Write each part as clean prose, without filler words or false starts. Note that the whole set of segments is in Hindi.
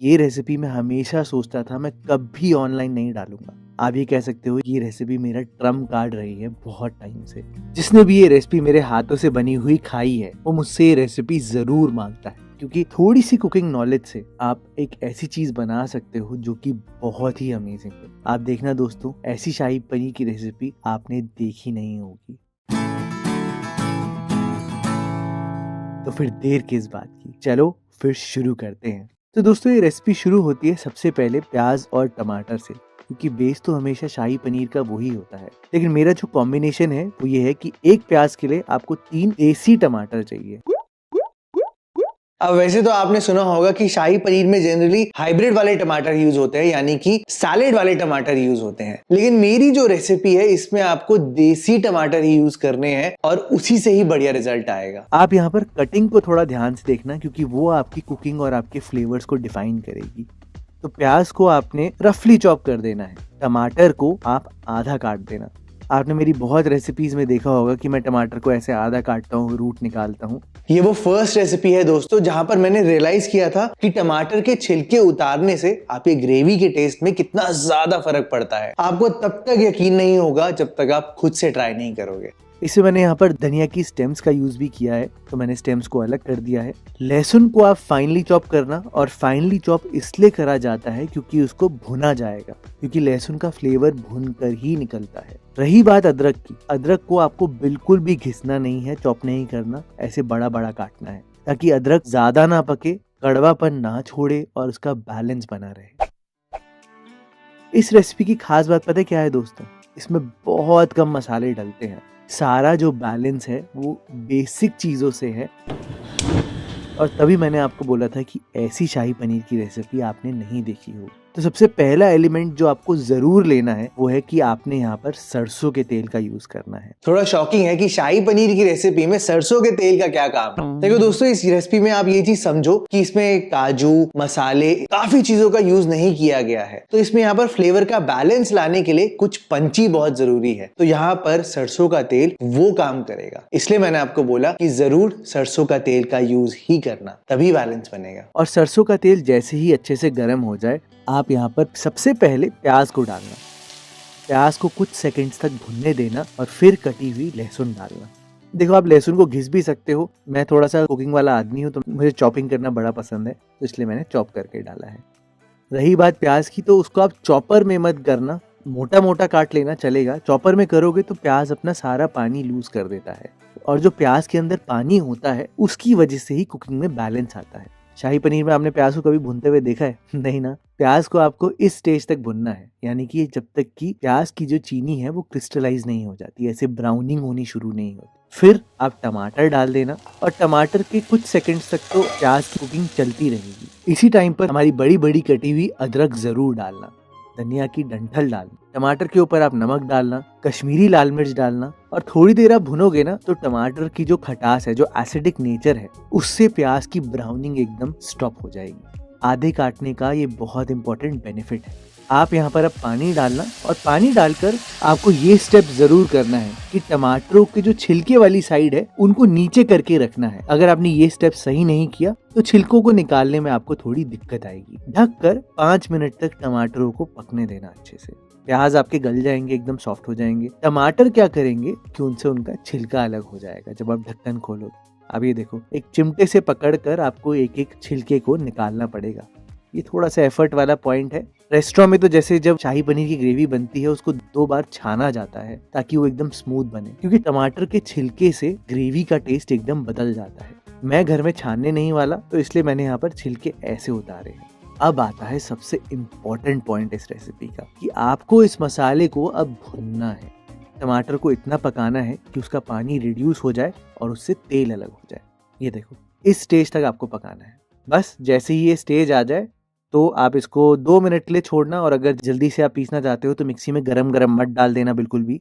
ये रेसिपी मैं हमेशा सोचता था मैं कभी ऑनलाइन नहीं डालूंगा। आप ये कह सकते हो ये रेसिपी मेरा ट्रम्प कार्ड रही है बहुत टाइम से। जिसने भी ये रेसिपी मेरे हाथों से बनी हुई खाई है वो मुझसे ये रेसिपी जरूर मांगता है, क्योंकि थोड़ी सी कुकिंग नॉलेज से आप एक ऐसी चीज बना सकते हो जो कि बहुत ही अमेजिंग है। आप देखना दोस्तों, ऐसी शाही पनीर की रेसिपी आपने देखी नहीं होगी। तो फिर देर किस बात की, चलो फिर शुरू करते हैं। तो दोस्तों ये रेसिपी शुरू होती है सबसे पहले प्याज और टमाटर से, क्योंकि बेस तो हमेशा शाही पनीर का वही होता है। लेकिन मेरा जो कॉम्बिनेशन है वो ये है कि एक प्याज के लिए आपको 3 देसी टमाटर चाहिए। अब वैसे तो आपने सुना होगा कि शाही पनीर में जनरली हाइब्रिड वाले टमाटर यूज होते हैं, यानी कि सैलेड वाले टमाटर यूज होते हैं। लेकिन मेरी जो रेसिपी है इसमें आपको देसी टमाटर ही यूज करने हैं और उसी से ही बढ़िया रिजल्ट आएगा। आप यहाँ पर कटिंग को थोड़ा ध्यान से देखना, क्योंकि वो आपकी कुकिंग और आपके फ्लेवर्स को डिफाइन करेगी। तो प्याज को आपने रफली चॉप कर देना है, टमाटर को आप आधा काट देना। आपने मेरी बहुत रेसिपीज में देखा होगा कि मैं टमाटर को ऐसे आधा काटता हूँ, रूट निकालता हूँ। ये वो फर्स्ट रेसिपी है दोस्तों जहां पर मैंने रियलाइज किया था कि टमाटर के छिलके उतारने से आपके ग्रेवी के टेस्ट में कितना ज्यादा फर्क पड़ता है। आपको तब तक यकीन नहीं होगा जब तक आप खुद से ट्राई नहीं करोगे। इससे मैंने यहाँ पर धनिया की स्टेम्स का यूज भी किया है, तो मैंने स्टेम्स को अलग कर दिया है। लहसुन को आप फाइनली चॉप करना, और फाइनली चॉप इसलिए करा जाता है क्योंकि उसको भुना जाएगा, क्योंकि लहसुन का फ्लेवर भुन कर ही निकलता है। रही बात अदरक की, अदरक को आपको बिल्कुल भी घिसना नहीं है, चॉप नहीं करना, ऐसे बड़ा बड़ा काटना है ताकि अदरक ज्यादा ना पके, कड़वापन ना छोड़े और उसका बैलेंस बना रहे। इस रेसिपी की खास बात पता है क्या है दोस्तों? इसमें बहुत कम मसाले डलते हैं। सारा जो बैलेंस है वो बेसिक चीज़ों से है, और तभी मैंने आपको बोला था कि ऐसी शाही पनीर की रेसिपी आपने नहीं देखी हो। तो सबसे पहला एलिमेंट जो आपको जरूर लेना है वो है कि आपने यहाँ पर सरसों के तेल का यूज करना है। थोड़ा शॉकिंग है कि शाही पनीर की रेसिपी में सरसों के तेल का क्या काम है। देखो दोस्तों, इस रेसिपी में आप ये चीज समझो कि इसमें काजू, मसाले, काफी चीजों का यूज नहीं किया गया है। तो इसमें यहाँ पर फ्लेवर का बैलेंस लाने के लिए कुछ पंची बहुत जरूरी है। तो यहाँ पर सरसों का तेल वो काम करेगा, इसलिए मैंने आपको बोला कि जरूर सरसों का तेल का यूज ही करना, तभी बैलेंस बनेगा। और सरसों का तेल जैसे ही अच्छे से गर्म हो जाए, आप यहाँ पर सबसे पहले प्याज को डालना। प्याज को कुछ सेकंड्स तक भुनने देना और फिर कटी हुई लहसुन डालना। देखो, आप लहसुन को घिस भी सकते हो, मैं थोड़ा सा कुकिंग वाला आदमी हूँ तो मुझे चॉपिंग करना बड़ा पसंद है, तो इसलिए मैंने चॉप करके डाला है। रही बात प्याज की, तो उसको आप चॉपर में मत करना, मोटा मोटा काट लेना चलेगा। चॉपर में करोगे तो प्याज अपना सारा पानी लूज कर देता है, और जो प्याज के अंदर पानी होता है उसकी वजह से ही कुकिंग में बैलेंस आता है। शाही पनीर में आपने प्याज को कभी भूनते हुए देखा है? नहीं ना। प्याज को आपको इस स्टेज तक भुनना है, यानी कि जब तक कि प्याज की जो चीनी है वो क्रिस्टलाइज नहीं हो जाती, ऐसे ब्राउनिंग होनी शुरू नहीं होती। फिर आप टमाटर डाल देना, और टमाटर के कुछ सेकंड्स तक तो प्याज की कुकिंग चलती रहेगी। इसी टाइम पर हमारी बड़ी बड़ी कटी हुई अदरक जरूर डालना, धनिया की डंठल डालना, टमाटर के ऊपर आप नमक डालना, कश्मीरी लाल मिर्च डालना, और थोड़ी देर आप भुनोगे ना तो टमाटर की जो खटास है, जो एसिडिक नेचर है, उससे प्याज की ब्राउनिंग एकदम स्टॉप हो जाएगी। आधे काटने का ये बहुत इंपॉर्टेंट बेनिफिट है। आप यहाँ पर अब पानी डालना, और पानी डालकर आपको ये स्टेप जरूर करना है कि टमाटरों के जो छिलके वाली साइड है उनको नीचे करके रखना है। अगर आपने ये स्टेप सही नहीं किया तो छिलकों को निकालने में आपको थोड़ी दिक्कत आएगी। ढककर 5 मिनट तक टमाटरों को पकने देना अच्छे से। प्याज आपके गल जाएंगे, एकदम सॉफ्ट हो जाएंगे। टमाटर क्या करेंगे कि उनसे उनका छिलका अलग हो जाएगा जब आप ढक्कन खोलोगे। अब ये देखो, एक चिमटे से पकड़कर आपको एक एक छिलके को निकालना पड़ेगा। ये थोड़ा सा एफर्ट वाला पॉइंट है। रेस्टोरेंट में तो जैसे जब शाही पनीर की ग्रेवी बनती है उसको 2 बार छाना जाता है ताकि वो एकदम स्मूथ बने, क्योंकि टमाटर के छिलके से ग्रेवी का टेस्ट एकदम बदल जाता है। मैं घर में छानने नहीं वाला, तो इसलिए मैंने यहाँ पर छिलके ऐसे उतारे हैं। अब आता है सबसे इम्पोर्टेंट पॉइंट इस रेसिपी का, कि आपको इस मसाले को अब भुनना है। टमाटर को इतना पकाना है कि उसका पानी रिड्यूस हो जाए और उससे तेल अलग हो जाए। ये देखो, इस स्टेज तक आपको पकाना है। बस जैसे ही ये स्टेज आ जाए तो आप इसको 2 मिनट के लिए छोड़ना, और अगर जल्दी से आप पीसना चाहते हो तो मिक्सी में गरम गरम मत डाल देना, बिल्कुल भी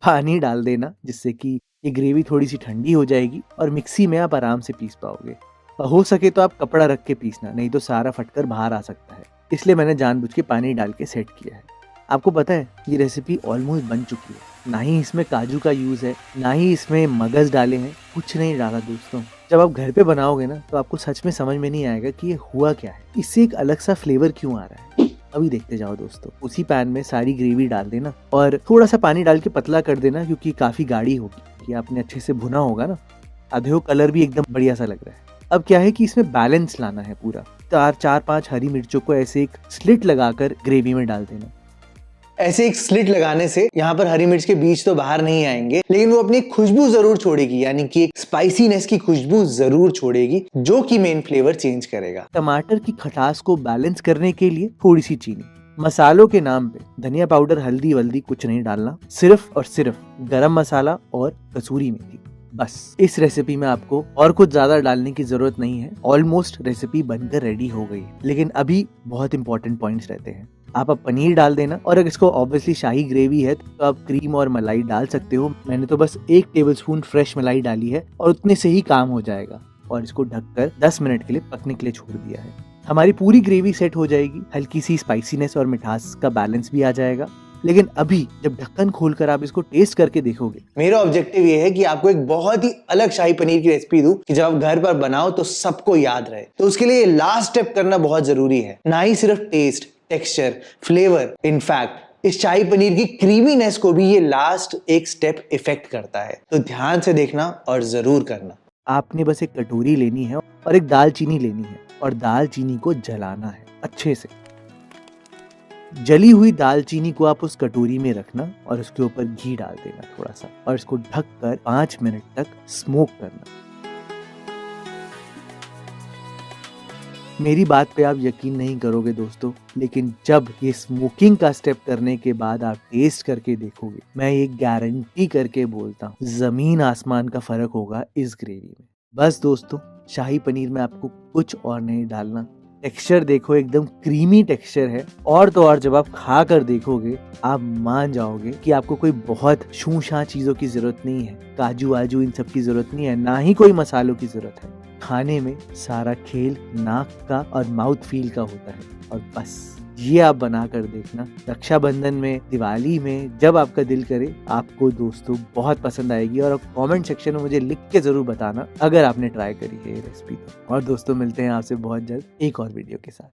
पानी डाल देना, जिससे कि ये ग्रेवी थोड़ी सी ठंडी हो जाएगी और मिक्सी में आप आराम से पीस पाओगे। हो सके तो आप कपड़ा रख के पीसना, नहीं तो सारा फटकर बाहर आ सकता है, इसलिए मैंने जानबूझ के पानी डाल के सेट किया है। आपको पता है ये रेसिपी ऑलमोस्ट बन चुकी है। ना ही इसमें काजू का यूज है, ना ही इसमें मगज डाले हैं, कुछ नहीं डाला दोस्तों। जब आप घर पे बनाओगे ना तो आपको सच में समझ में नहीं आएगा कि ये हुआ क्या है, इससे एक अलग सा फ्लेवर क्यों आ रहा है। अभी देखते जाओ दोस्तों। उसी पैन में सारी ग्रेवी डाल देना और थोड़ा सा पानी डाल के पतला कर देना, क्योंकि काफी गाढ़ी होगी। ये आपने अच्छे से भुना होगा ना। अब देखो कलर भी एकदम बढ़िया सा लग रहा है। अब क्या है कि इसमें बैलेंस लाना है पूरा। 4-5 हरी मिर्चों को ऐसे एक स्लिट लगाकर ग्रेवी में डाल देना। ऐसे एक स्लिट लगाने से यहाँ पर हरी मिर्च के बीज तो बाहर नहीं आएंगे, लेकिन वो अपनी खुशबू जरूर छोड़ेगी, यानी कि एक स्पाइसीनेस की खुशबू जरूर छोड़ेगी, जो कि मेन फ्लेवर चेंज करेगा। टमाटर की खटास को बैलेंस करने के लिए थोड़ी सी चीनी। मसालों के नाम पे धनिया पाउडर, हल्दी वल्दी कुछ नहीं डालना, सिर्फ और सिर्फ गरम मसाला और कसूरी मेथी। बस इस रेसिपी में आपको और कुछ ज्यादा डालने की जरूरत नहीं है। ऑलमोस्ट रेसिपी बनकर रेडी हो गई। लेकिन अभी बहुत इंपॉर्टेंट पॉइंट्स रहते हैं। आप अब पनीर डाल देना, और अगर इसको ऑब्वियसली शाही ग्रेवी है तो आप क्रीम और मलाई डाल सकते हो। मैंने तो बस 1 टेबलस्पून फ्रेश मलाई डाली है और उतने से ही काम हो जाएगा। और इसको ढककर 10 मिनट के लिए पकने के लिए छोड़ दिया है। हमारी पूरी ग्रेवी सेट हो जाएगी। हल्की सी स्पाइसीनेस और मिठास का बैलेंस भी आ जाएगा। लेकिन अभी जब ढक्कन खोलकर आप इसको टेस्ट करके देखोगे, मेरा ऑब्जेक्टिव ये है कि आपको एक बहुत ही अलग शाही पनीर की रेसिपी दूं कि जब आप घर पर बनाओ तो सबको याद रहे। तो उसके लिए लास्ट स्टेप करना बहुत जरूरी है। ना ही सिर्फ टेस्ट, टेक्सचर, फ्लेवर, इनफैक्ट इस शाही पनीर की क्रीमीनेस को भी ये लास्ट एक स्टेप इफेक्ट करता है। तो ध्यान से देखना और जरूर करना। आपने बस एक कटोरी लेनी है और एक दालचीनी लेनी है, और दालचीनी को जलाना है अच्छे से। जली हुई दालचीनी को आप उस कटोरी में रखना और उसके ऊपर घी डाल देना थोड़ा सा, और इसको ढककर 5 मिनट तक स्मोक करना। मेरी बात पे आप यकीन नहीं करोगे दोस्तों, लेकिन जब ये स्मोकिंग का स्टेप करने के बाद आप टेस्ट करके देखोगे, मैं ये गारंटी करके बोलता हूँ, जमीन आसमान का फर्क होगा इस ग्रेवी में। बस दोस्तों, शाही पनीर में आपको कुछ और नहीं डालना। टेक्सचर देखो, एकदम क्रीमी टेक्सचर है। और तो और जब आप खा कर देखोगे आप मान जाओगे कि आपको कोई बहुत शूशां चीजों की जरूरत नहीं है। काजू वाजू इन सब की जरूरत नहीं है, ना ही कोई मसालों की जरूरत है। खाने में सारा खेल नाक का और माउथ फील का होता है। और बस ये आप बना कर देखना। रक्षाबंधन में, दिवाली में, जब आपका दिल करे, आपको दोस्तों बहुत पसंद आएगी। और कमेंट सेक्शन में मुझे लिख के जरूर बताना अगर आपने ट्राई करी है ये रेसिपी। और दोस्तों मिलते हैं आपसे बहुत जल्द एक और वीडियो के साथ।